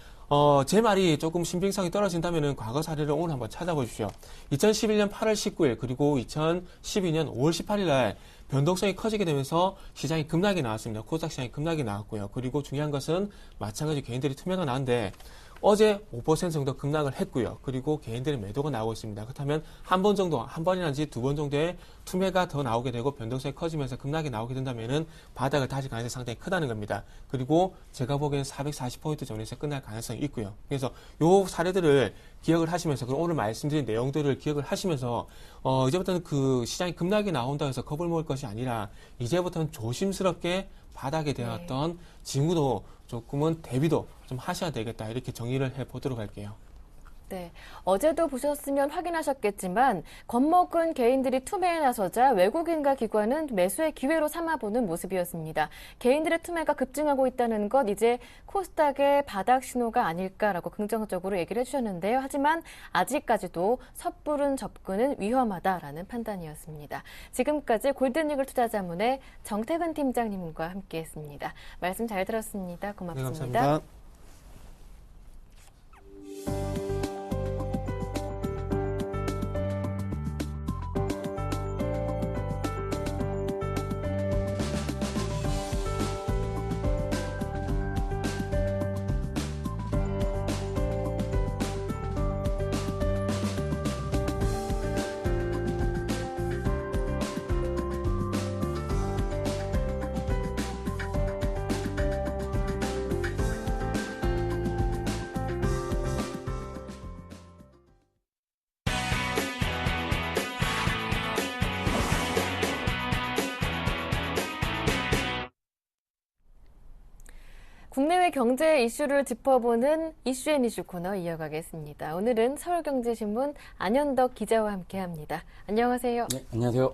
제 말이 조금 신빙성이 떨어진다면은 과거 사례를 오늘 한번 찾아보십시오. 2011년 8월 19일, 그리고 2012년 5월 18일 날 변동성이 커지게 되면서 시장이 급락이 나왔습니다. 코스닥 시장이 급락이 나왔고요. 그리고 중요한 것은 마찬가지로 개인들이 투매가 나왔는데, 어제 5% 정도 급락을 했고요. 그리고 개인들의 매도가 나오고 있습니다. 그렇다면 한 번이라든지 두 번 정도의 투매가 더 나오게 되고 변동성이 커지면서 급락이 나오게 된다면은 바닥을 다질 가능성이 상당히 크다는 겁니다. 그리고 제가 보기에는 440포인트 전에서 끝날 가능성이 있고요. 그래서 요 사례들을 기억을 하시면서, 그리고 오늘 말씀드린 내용들을 기억을 하시면서, 이제부터는 그 시장이 급락이 나온다고 해서 겁을 먹을 것이 아니라, 이제부터는 조심스럽게 바닥에 대한 어떤 징후도 조금은 대비도 좀 하셔야 되겠다, 이렇게 정리를 해보도록 할게요. 네, 어제도 보셨으면 확인하셨겠지만 겁먹은 개인들이 투매에 나서자 외국인과 기관은 매수의 기회로 삼아보는 모습이었습니다. 개인들의 투매가 급증하고 있다는 것, 이제 코스닥의 바닥 신호가 아닐까라고 긍정적으로 얘기를 해주셨는데요. 하지만 아직까지도 섣부른 접근은 위험하다라는 판단이었습니다. 지금까지 골든이글 투자자문의 정태근 팀장님과 함께했습니다. 말씀 잘 들었습니다. 고맙습니다. 네, 감사합니다. 국내외 경제 이슈를 짚어보는 이슈앤이슈 코너 이어가겠습니다. 오늘은 서울경제신문 안현덕 기자와 함께합니다. 안녕하세요. 네, 안녕하세요.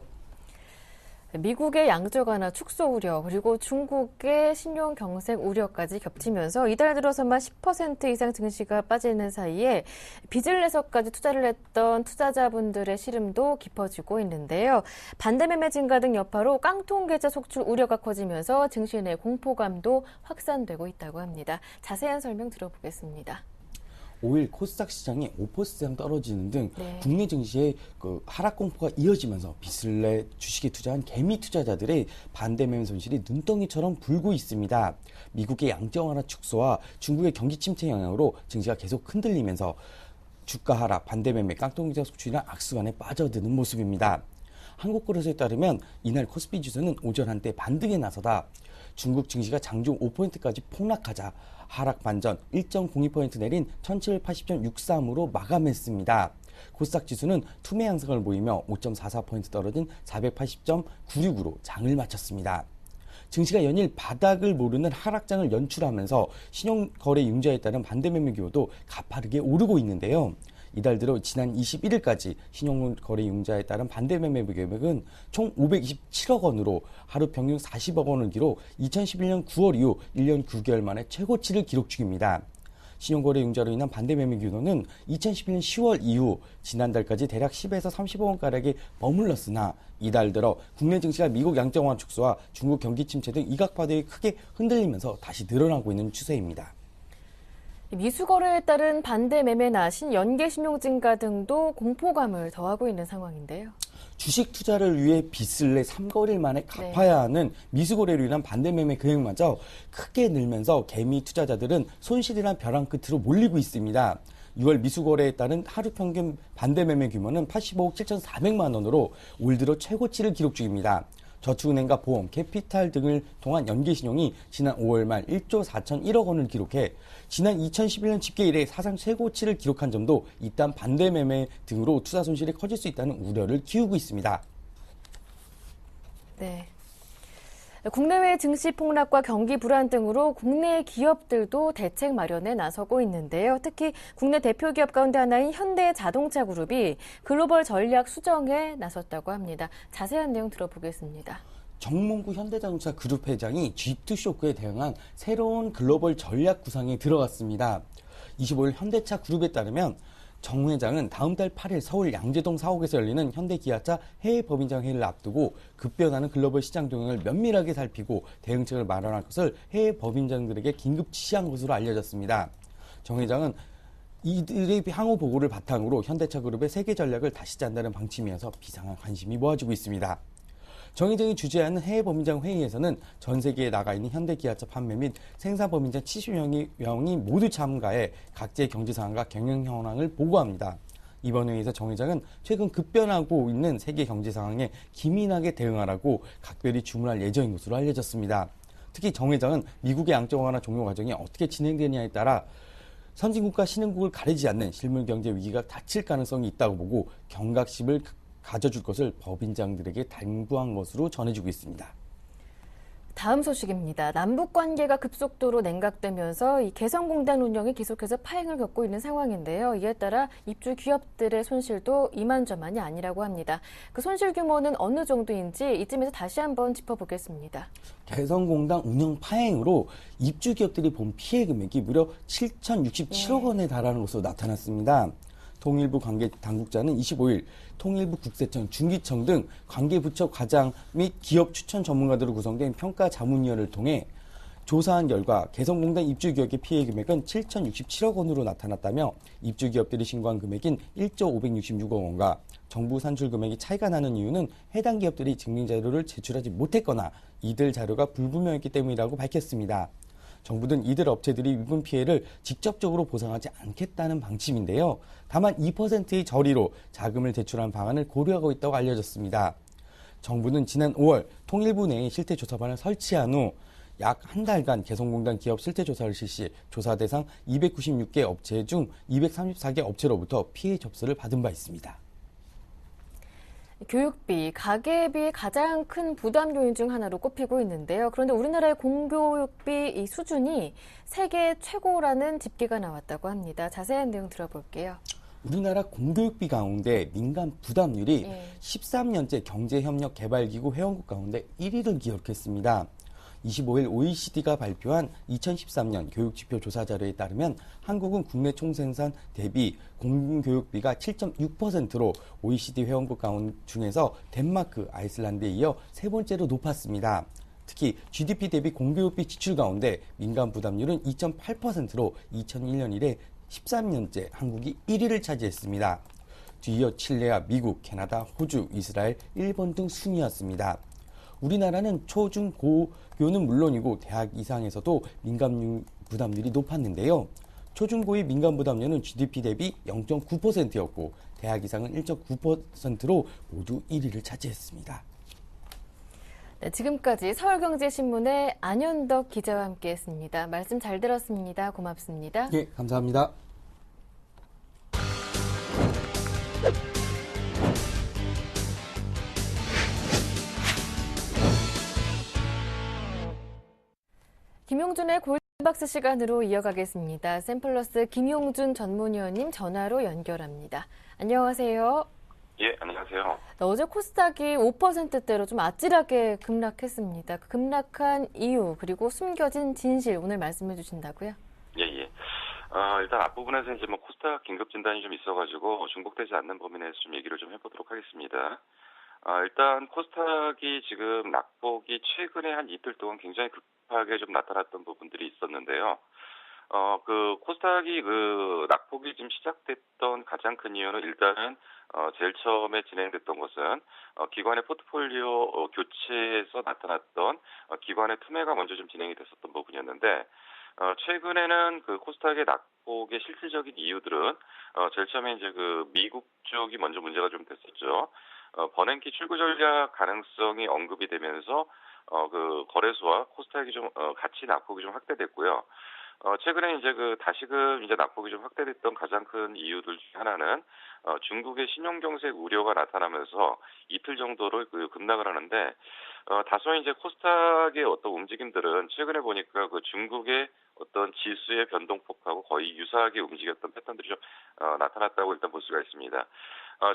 미국의 양적 완화 축소 우려 그리고 중국의 신용 경색 우려까지 겹치면서 이달 들어서만 10% 이상 증시가 빠지는 사이에 빚을 내서까지 투자를 했던 투자자분들의 시름도 깊어지고 있는데요. 반대매매 증가 등 여파로 깡통 계좌 속출 우려가 커지면서 증시 내 공포감도 확산되고 있다고 합니다. 자세한 설명 들어보겠습니다. 5일 코스닥 시장이 5% 이상 떨어지는 등 네. 국내 증시의 하락 공포가 이어지면서 빚을 내 주식에 투자한 개미 투자자들의 반대 매매 손실이 눈덩이처럼 불고 있습니다. 미국의 양적 완화 축소와 중국의 경기 침체 영향으로 증시가 계속 흔들리면서 주가 하락, 반대 매매, 깡통기자 속출이나 악순환에 빠져드는 모습입니다. 한국그릇에 따르면 이날 코스피 지수는 오전 한때 반등에 나서다 중국 증시가 장중 5%까지 폭락하자 하락 반전 1.02% 내린 1780.63으로 마감했습니다. 코스닥 지수는 투매 양상을 보이며 5.44% 떨어진 480.96으로 장을 마쳤습니다. 증시가 연일 바닥을 모르는 하락장을 연출하면서 신용거래 융자에 따른 반대매매 기호도 가파르게 오르고 있는데요. 이달 들어 지난 21일까지 신용거래 융자에 따른 반대매매 금액은 총 527억 원으로 하루 평균 40억 원을 기록 2011년 9월 이후 1년 9개월 만에 최고치를 기록 중입니다. 신용거래 융자로 인한 반대매매 규모는 2011년 10월 이후 지난달까지 대략 10에서 30억 원가량에 머물렀으나 이달 들어 국내 증시가 미국 양적 완화 축소와 중국 경기 침체 등 이각파도에 크게 흔들리면서 다시 늘어나고 있는 추세입니다. 미수거래에 따른 반대 매매나 연계 신용 증가 등도 공포감을 더하고 있는 상황인데요. 주식 투자를 위해 빚을 내 3거래일 만에 갚아야 하는 미수거래로 인한 반대매매 금액마저 크게 늘면서 개미 투자자들은 손실이란 벼랑 끝으로 몰리고 있습니다. 6월 미수거래에 따른 하루 평균 반대매매 규모는 85억 7,400만 원으로 올 들어 최고치를 기록 중입니다. 저축은행과 보험, 캐피탈 등을 통한 연계신용이 지난 5월 말 1조 4,001억 원을 기록해 지난 2011년 집계 이래 사상 최고치를 기록한 점도 이딴 반대매매 등으로 투자 손실이 커질 수 있다는 우려를 키우고 있습니다. 네. 국내외 증시 폭락과 경기 불안 등으로 국내 기업들도 대책 마련에 나서고 있는데요. 특히 국내 대표 기업 가운데 하나인 현대자동차그룹이 글로벌 전략 수정에 나섰다고 합니다. 자세한 내용 들어보겠습니다. 정몽구 현대자동차 그룹 회장이 G2 쇼크에 대응한 새로운 글로벌 전략 구상에 들어갔습니다. 25일 현대차 그룹에 따르면 정 회장은 다음 달 8일 서울 양재동 사옥에서 열리는 현대기아차 해외 법인장 회의를 앞두고 급변하는 글로벌 시장 동향을 면밀하게 살피고 대응책을 마련할 것을 해외 법인장들에게 긴급 지시한 것으로 알려졌습니다. 정 회장은 이들의 향후 보고를 바탕으로 현대차 그룹의 세계 전략을 다시 짠다는 방침이어서 비상한 관심이 모아지고 있습니다. 정 회장이 주재하는 해외 법인장 회의에서는 전 세계에 나가 있는 현대기아차 판매 및 생산 법인장 70명이 모두 참가해 각지의 경제 상황과 경영 현황을 보고합니다. 이번 회의에서 정 회장은 최근 급변하고 있는 세계 경제 상황에 기민하게 대응하라고 각별히 주문할 예정인 것으로 알려졌습니다. 특히 정 회장은 미국의 양적 완화 종료 과정이 어떻게 진행되느냐에 따라 선진국과 신흥국을 가리지 않는 실물 경제 위기가 닥칠 가능성이 있다고 보고 경각심을 가져줄 것을 법인장들에게 당부한 것으로 전해지고 있습니다. 다음 소식입니다. 남북 관계가 급속도로 냉각되면서 이 개성공단 운영이 계속해서 파행을 겪고 있는 상황인데요. 이에 따라 입주 기업들의 손실도 이만저만이 아니라고 합니다. 그 손실 규모는 어느 정도인지 이쯤에서 다시 한번 짚어보겠습니다. 개성공단 운영 파행으로 입주 기업들이 본 피해 금액이 무려 7,067억 원에 달하는 것으로 나타났습니다. 통일부 관계 당국자는 25일 통일부 국세청, 중기청 등 관계부처 과장 및 기업 추천 전문가들로 구성된 평가자문위원회를 통해 조사한 결과 개성공단 입주기업의 피해 금액은 7,067억 원으로 나타났다며 입주기업들이 신고한 금액인 1조 566억 원과 정부 산출 금액이 차이가 나는 이유는 해당 기업들이 증빙자료를 제출하지 못했거나 이들 자료가 불분명했기 때문이라고 밝혔습니다. 정부는 이들 업체들이 입은 피해를 직접적으로 보상하지 않겠다는 방침인데요. 다만 2%의 저리로 자금을 제출하는 방안을 고려하고 있다고 알려졌습니다. 정부는 지난 5월 통일부 내에 실태조사반을 설치한 후 약 한 달간 개성공단 기업 실태조사를 실시, 조사 대상 296개 업체 중 234개 업체로부터 피해 접수를 받은 바 있습니다. 교육비, 가계비 가장 큰 부담 요인 중 하나로 꼽히고 있는데요. 그런데 우리나라의 공교육비 이 수준이 세계 최고라는 집계가 나왔다고 합니다. 자세한 내용 들어볼게요. 우리나라 공교육비 가운데 민간 부담률이 예. 13년째 경제협력개발기구 회원국 가운데 1위를 기록했습니다. 25일 OECD가 발표한 2013년 교육지표 조사 자료에 따르면 한국은 국내 총생산 대비 공교육비가 7.6%로 OECD 회원국 가운데 중에서 덴마크, 아이슬란드에 이어 세 번째로 높았습니다. 특히 GDP 대비 공교육비 지출 가운데 민간 부담률은 2.8%로 2001년 이래 13년째 한국이 1위를 차지했습니다. 뒤이어 칠레와 미국, 캐나다, 호주, 이스라엘, 일본 등 순이었습니다. 우리나라는 초, 중, 고교는 물론이고 대학 이상에서도 민간 부담률이 높았는데요. 초중고의 민간 부담률은 GDP 대비 0.9%였고 대학 이상은 1.9%로 모두 1위를 차지했습니다. 네, 지금까지 서울경제신문의 안현덕 기자와 함께했습니다. 말씀 잘 들었습니다. 고맙습니다. 예, 감사합니다. 김용준의 골든박스 시간으로 이어가겠습니다. 샘플러스 김용준 전문위원님 전화로 연결합니다. 안녕하세요. 예, 안녕하세요. 어제 코스닥이 5%대로 좀 아찔하게 급락했습니다. 그 급락한 이유 그리고 숨겨진 진실 오늘 말씀해 주신다고요? 예, 예. 일단 앞부분에서 이제 뭐 코스닥 긴급 진단이 좀 있어가지고 중복되지 않는 범위 내에서 좀 얘기를 좀 해보도록 하겠습니다. 일단 코스닥이 지금 낙폭이 최근에 한 이틀 동안 굉장히 급하게 좀 나타났던 부분들이 있었는데요. 그 코스닥이 그 낙폭이 지금 시작됐던 가장 큰 이유는 일단은 제일 처음에 진행됐던 것은 기관의 포트폴리오 교체에서 나타났던 기관의 투매가 먼저 좀 진행이 됐었던 부분이었는데 최근에는 그 코스닥의 낙폭의 실질적인 이유들은 제일 처음에 이제 그 미국 쪽이 먼저 문제가 좀 됐었죠. 버냉키 출구 전략 가능성이 언급이 되면서 그 거래소와 코스닥이 좀 같이 낙폭이 좀 확대됐고요. 최근에 이제 그 다시금 이제 낙폭이 좀 확대됐던 가장 큰 이유들 중 하나는 중국의 신용경색 우려가 나타나면서 이틀 정도로 그 급락을 하는데 다소 이제 코스닥의 어떤 움직임들은 최근에 보니까 그 중국의 어떤 지수의 변동폭하고 거의 유사하게 움직였던 패턴들이 좀 나타났다고 일단 볼 수가 있습니다.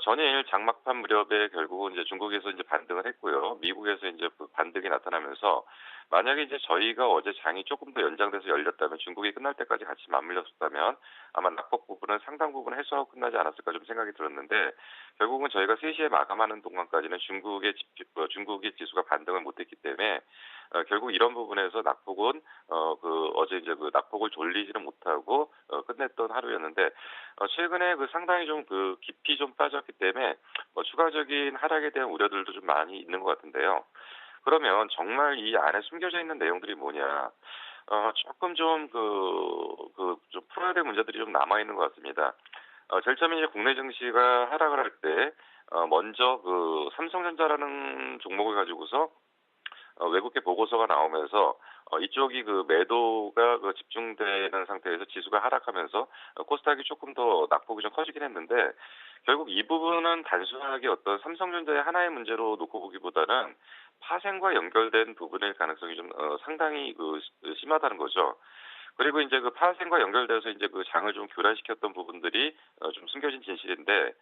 전일 장막판 무렵에 결국은 이제 중국에서 이제 반등을 했고요. 미국에서 이제 반등이 나타나면서 만약에 이제 저희가 어제 장이 조금 더 연장돼서 열렸다면 중국이 끝날 때까지 같이 맞물렸었다면 아마 낙폭 부분은 상당 부분 해소하고 끝나지 않았을까 좀 생각이 들었는데 결국은 저희가 3시에 마감하는 동안까지는 중국의 지수가 반등을 못했기 때문에 결국 이런 부분에서 낙폭은 어제 이제 그 낙폭을 돌리지는 못하고 끝냈던 하루였는데 최근에 그 상당히 좀 그 깊이 좀 빠졌기 때문에 추가적인 하락에 대한 우려들도 좀 많이 있는 것 같은데요. 그러면 정말 이 안에 숨겨져 있는 내용들이 뭐냐? 조금 좀 좀 풀어야 될 문제들이 좀 남아 있는 것 같습니다. 제일 처음에 이제 국내 증시가 하락을 할 때 먼저 그 삼성전자라는 종목을 가지고서 외국계 보고서가 나오면서 이쪽이 그 매도가 그 집중되는 상태에서 지수가 하락하면서 코스닥이 조금 더 낙폭이 좀 커지긴 했는데 결국 이 부분은 단순하게 어떤 삼성전자의 하나의 문제로 놓고 보기보다는 파생과 연결된 부분일 가능성이 좀 상당히 심하다는 거죠. 그리고 이제 그 파생과 연결돼서 이제 그 장을 좀 교란시켰던 부분들이 좀 숨겨진 진실인데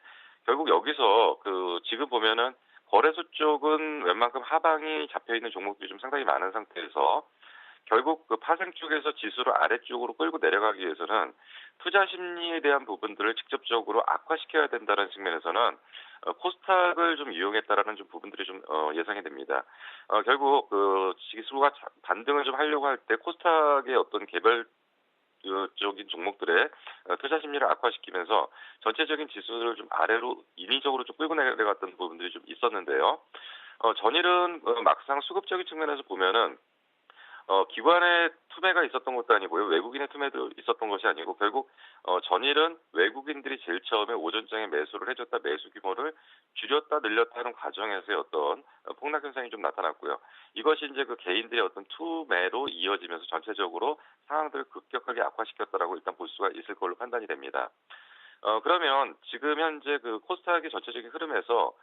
결국 여기서 그 지금 보면은 거래소 쪽은 웬만큼 하방이 잡혀있는 종목들이 좀 상당히 많은 상태에서 결국 그 파생 쪽에서 지수를 아래쪽으로 끌고 내려가기 위해서는 투자 심리에 대한 부분들을 직접적으로 악화시켜야 된다는 측면에서는 코스닥을 좀 이용했다라는 좀 부분들이 좀 예상이 됩니다. 결국 그 지수가 반등을 좀 하려고 할 때 코스닥의 어떤 개별 적인 종목들의 투자 심리를 악화시키면서 전체적인 지수를 좀 아래로 인위적으로 좀 끌고 내려갔던 부분들이 좀 있었는데요. 전일은 막상 수급적인 측면에서 보면은 기관의 투매가 있었던 것도 아니고요. 외국인의 투매도 있었던 것이 아니고 결국 전일은 외국인들이 제일 처음에 오전장에 매수를 해줬다 매수 규모를 줄였다 늘렸다 하는 과정에서의 어떤 폭락 현상이 좀 나타났고요. 이것이 이제 그 개인들의 어떤 투매로 이어지면서 전체적으로 상황들을 급격하게 악화시켰다라고 일단 볼 수가 있을 걸로 판단이 됩니다. 그러면 지금 현재 그 코스닥의 전체적인 흐름에서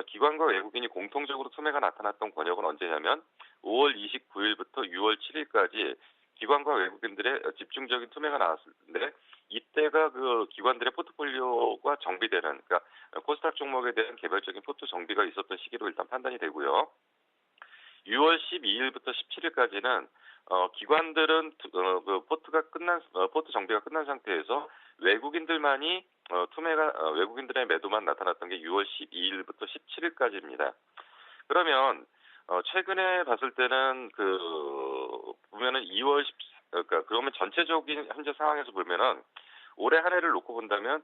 기관과 외국인이 공통적으로 투매가 나타났던 권역은 언제냐면 5월 29일부터 6월 7일까지 기관과 외국인들의 집중적인 투매가 나왔는데 이때가 그 기관들의 포트폴리오가 정비되는, 그러니까 코스닥 종목에 대한 개별적인 포트 정비가 있었던 시기로 일단 판단이 되고요. 6월 12일부터 17일까지는 기관들은 그 포트 정비가 끝난 상태에서 외국인들만이 외국인들의 매도만 나타났던 게 6월 12일부터 17일까지입니다. 그러면 최근에 봤을 때는 보면은 2월 14 그러니까 그러면 전체적인 현재 상황에서 보면은 올해 한 해를 놓고 본다면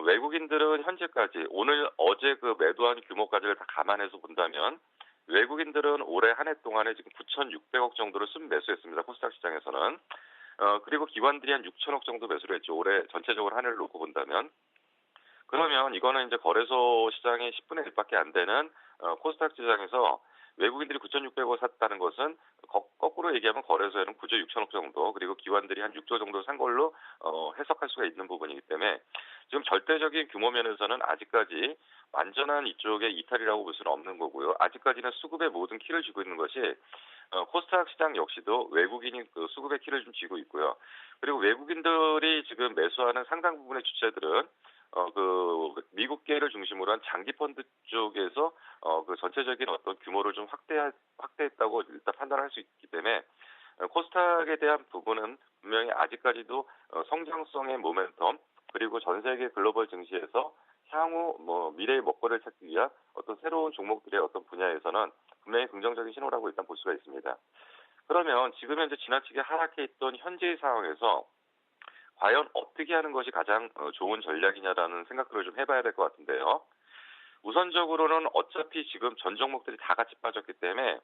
외국인들은 현재까지 어제 그 매도한 규모까지를 다 감안해서 본다면 외국인들은 올해 한 해 동안에 지금 9,600억 정도를 순매수했습니다. 코스닥 시장에서는. 그리고 기관들이 한 6천억 정도 매수를 했죠. 올해 전체적으로 한 해를 놓고 본다면. 그러면 이거는 이제 거래소 시장의 10분의 1밖에 안 되는 코스닥 시장에서 외국인들이 9,600억 샀다는 것은 거꾸로 얘기하면 거래소에는 9조 6천억 정도, 그리고 기관들이 한 6조 정도 산 걸로 해석할 수가 있는 부분이기 때문에 지금 절대적인 규모 면에서는 아직까지 완전한 이쪽의 이탈이라고 볼 수는 없는 거고요. 아직까지는 수급의 모든 키를 쥐고 있는 것이 코스닥 시장 역시도 외국인이 그 수급의 키를 좀 쥐고 있고요. 그리고 외국인들이 지금 매수하는 상당 부분의 주체들은 미국계를 중심으로 한 장기 펀드 쪽에서 그 전체적인 어떤 규모를 좀 확대했다고 일단 판단할 수 있기 때문에 코스닥에 대한 부분은 분명히 아직까지도 성장성의 모멘텀, 그리고 전 세계 글로벌 증시에서 향후 미래의 먹거리를 찾기 위한 어떤 새로운 종목들의 어떤 분야에서는 분명히 긍정적인 신호라고 일단 볼 수가 있습니다. 그러면 지금 현재 지나치게 하락해 있던 현재의 상황에서 과연 어떻게 하는 것이 가장 좋은 전략이냐라는 생각들을 좀 해봐야 될 것 같은데요. 우선적으로는 어차피 지금 전 종목들이 다 같이 빠졌기 때문에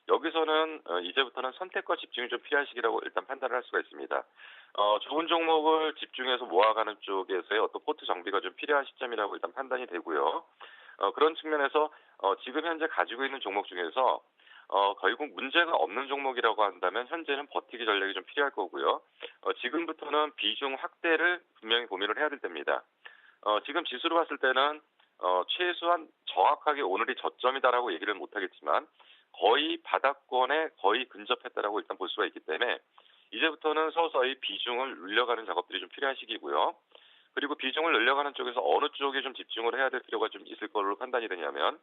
여기서는 이제부터는 선택과 집중이 좀 필요한 시기라고 일단 판단을 할 수가 있습니다. 좋은 종목을 집중해서 모아가는 쪽에서의 어떤 포트 정비가 좀 필요한 시점이라고 일단 판단이 되고요. 그런 측면에서 지금 현재 가지고 있는 종목 중에서 결국 문제가 없는 종목이라고 한다면 현재는 버티기 전략이 좀 필요할 거고요. 지금부터는 비중 확대를 분명히 고민을 해야 될 때입니다. 지금 지수로 봤을 때는 최소한 정확하게 오늘이 저점이다라고 얘기를 못하겠지만 거의 바닥권에 거의 근접했다라고 일단 볼 수가 있기 때문에 이제부터는 서서히 비중을 늘려가는 작업들이 좀 필요한 시기고요. 그리고 비중을 늘려가는 쪽에서 어느 쪽에 좀 집중을 해야 될 필요가 좀 있을 걸로 판단이 되냐면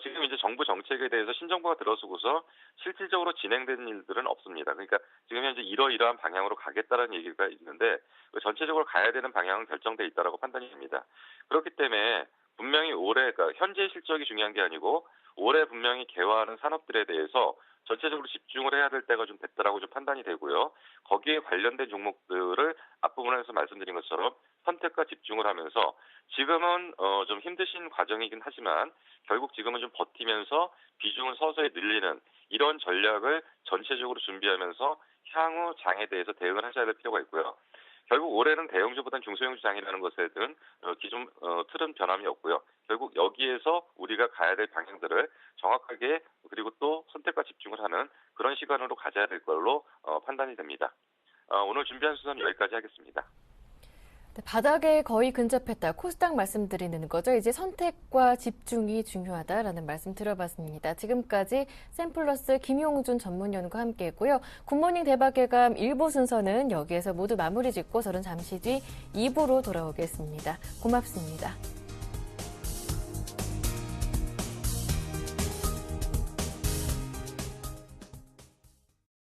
지금 이제 정부 정책에 대해서 신정부가 들어서고서 실질적으로 진행된 일들은 없습니다. 그러니까 지금 현재 이러이러한 방향으로 가겠다는 얘기가 있는데 전체적으로 가야 되는 방향은 결정돼 있다라고 판단이 됩니다. 그렇기 때문에 분명히 올해, 그러니까 현재 실적이 중요한 게 아니고 올해 분명히 개화하는 산업들에 대해서 전체적으로 집중을 해야 될 때가 좀 됐다라고 좀 판단이 되고요. 거기에 관련된 종목들을 앞부분에서 말씀드린 것처럼 선택과 집중을 하면서 지금은 좀 힘드신 과정이긴 하지만 결국 지금은 좀 버티면서 비중을 서서히 늘리는 이런 전략을 전체적으로 준비하면서 향후 장에 대해서 대응을 하셔야 될 필요가 있고요. 결국 올해는 대형주보다는 중소형주 장이라는 것에 대한 기존 틀은 변함이 없고요. 결국 여기에서 우리가 가야 될 방향들을 정확하게 그리고 또 선택과 집중을 하는 그런 시간으로 가져야 될 걸로 판단이 됩니다. 오늘 준비한 수사는 여기까지 하겠습니다. 네, 바닥에 거의 근접했다. 코스닥 말씀드리는 거죠. 이제 선택과 집중이 중요하다라는 말씀 들어봤습니다. 지금까지 샘플러스 김용준 전문위원과 함께했고요. 굿모닝 대박예감 1부 순서는 여기에서 모두 마무리 짓고 저는 잠시 뒤 2부로 돌아오겠습니다. 고맙습니다.